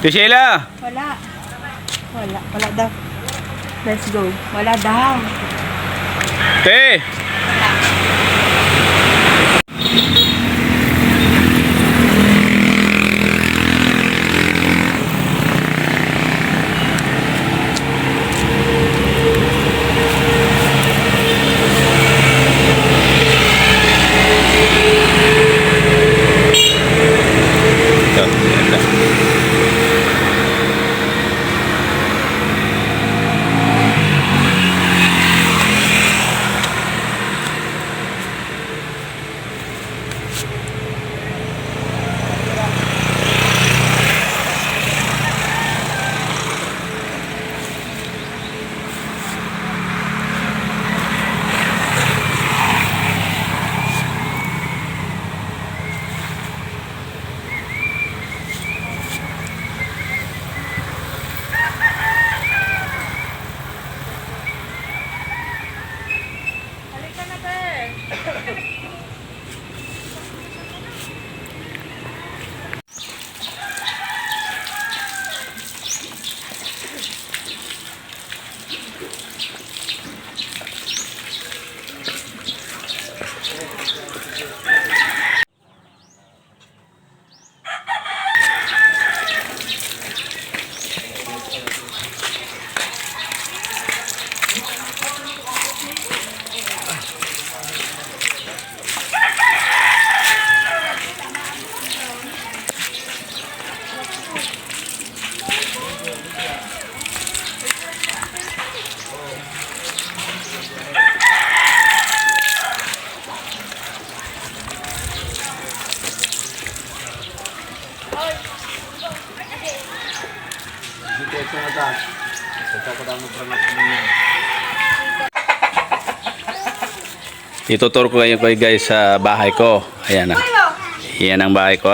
Sheila! Wala. Wala daw. Let's go. Wala daw. Te! Ituturo ko kayo guys sa bahay ko. Ayan na. Ayan ang bahay ko.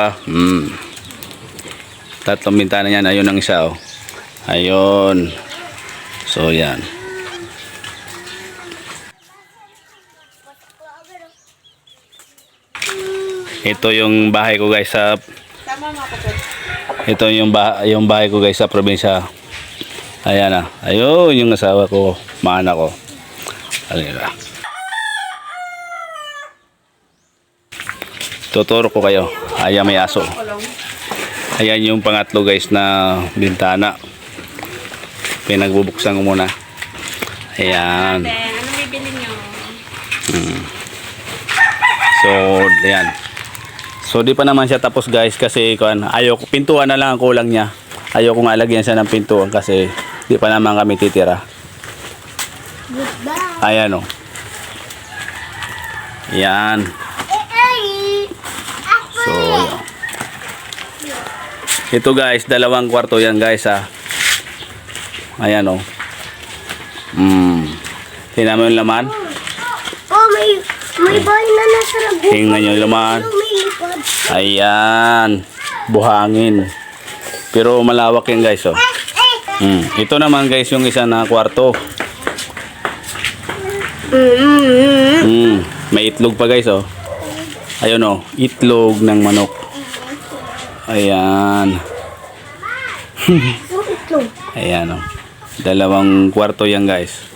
Tatlong bintana yan. Ayun ang isa. Ayun. So yan. Ito yung bahay ko guys sa ito yung bahay ko guys sa probinsya. Ayan na. Ayun yung asawa ko, mga anak ko. Alira. Tuturo ko kayo. Ayan may aso. Ayan yung pangatlo guys na bintana. Pinagbubuksan ko muna. Ayan. Ano bibili nyo? So, ayan. So, di pa naman siya tapos guys kasi ayoko, pintuan na lang ang kulang niya. Ayoko nga lagyan siya ng pintuan kasi di pa naman kami titira. Ayan o. Ayan. So, ayan. Ito guys, dalawang kwarto yan guys ha. Ayan o. Tingnan mo yung laman. Oh, may bahay na nasa labuhan. Tingnan nyo yung laman. Ayan. Buhangin. Pero malawak yan guys oh. Ito naman guys yung isa na kwarto. May itlog pa guys oh. Ayun oh, itlog ng manok. Ayan. Ayan oh. Dalawang kwarto yan guys.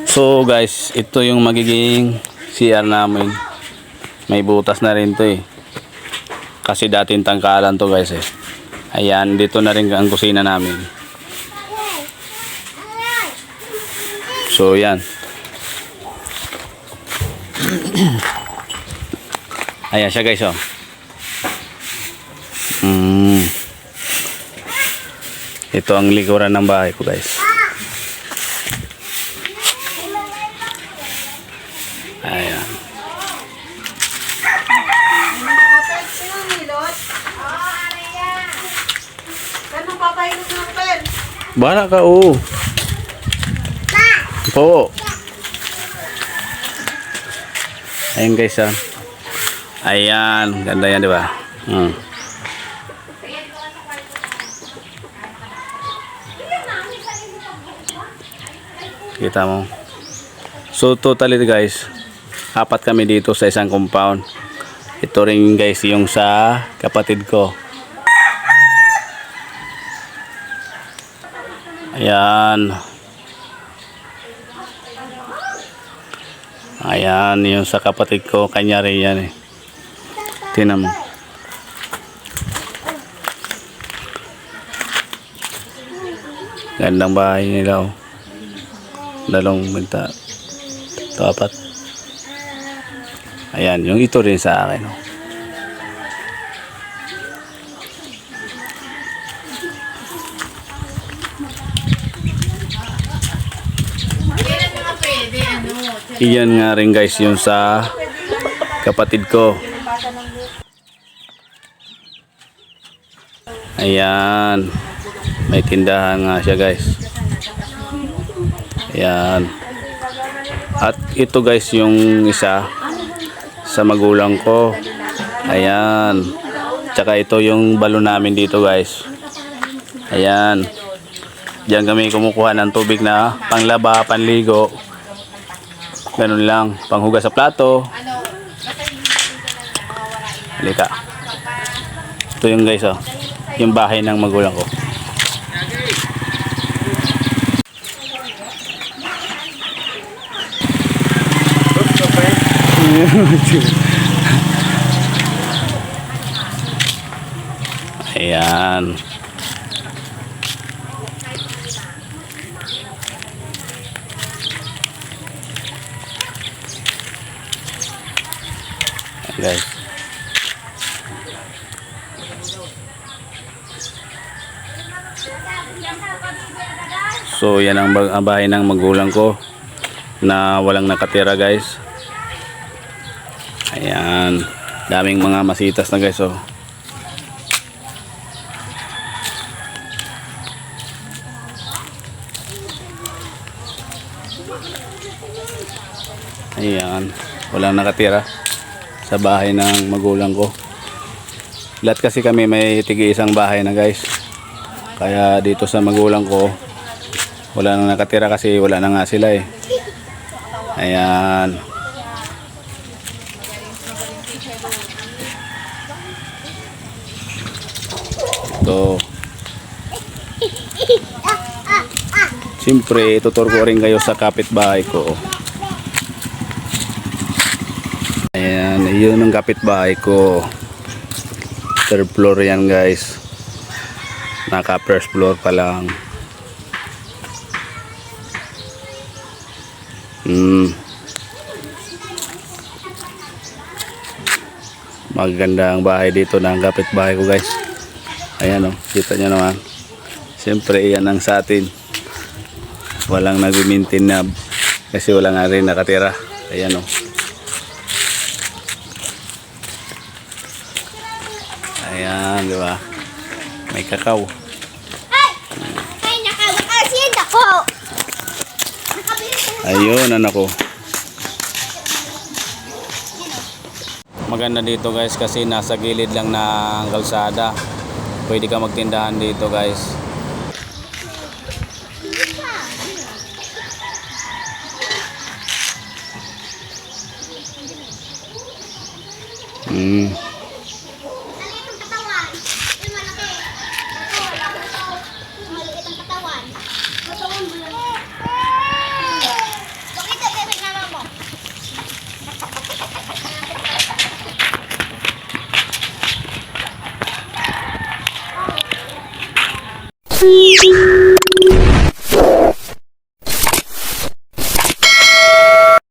So guys, ito yung magiging CR namin. May butas na rin to eh. Kasi dating tangkalan to guys eh. Ayan, dito na rin ang kusina namin. So yan. Ayan siya guys oh. Ito ang likuran ng bahay ko guys. Ayan. Bahala ka, oo. Po. Ayan guys, ah. Ayan, ganda yan, di ba? Kita mo. So totally guys, apat kami dito sa isang compound. Ito rin guys yung sa kapatid ko. Ayan. Ayan yung sa kapatid ko. Kanya rin yan eh. Tingnan mo. Gandang bahay nila oh. Dalawang benta. Ito apat. Ayan, yung ito rin sa akin oh. Iyan nga rin guys yung sa kapatid ko. Ayan. May tindahan nga siya guys. Ayan. At ito guys yung isa sa magulang ko. Ayan. Tsaka ito yung balon namin dito guys. Ayan. Diyan kami kumukuha ng tubig na panglaba, panligo. Ganun lang. Panghugas sa plato. Halika. Ito yung guys oh. Yung bahay ng magulang ko. Ayan. Guys. So yan ang bahay ng magulang ko na walang nakatira guys. Ayan, daming mga masitas na guys oh. Ayan, walang nakatira sa bahay ng magulang ko. Lahat kasi kami may tigi-isang bahay na guys. Kaya dito sa magulang ko wala nang nakatira kasi wala na nga sila eh. Ayan. Ito. Siyempre, tutur ko rin kayo sa kapitbahay ko. Ayan, yun ang kapitbahay ko. Third floor yan guys. Naka first floor pa lang. Maganda ang bahay dito ng kapitbahay ko guys. Ayan o, kita nyo naman. Siyempre iyan ang sa atin. Walang nag-maintain na kasi wala nga rin nakatira. Ayan o. Ayan, di ba? May kakao. Ay, nakakasin ako. Ayun, anak ko. Maganda dito guys kasi nasa gilid lang ng kalsada. Pwede ka magtindahan dito guys.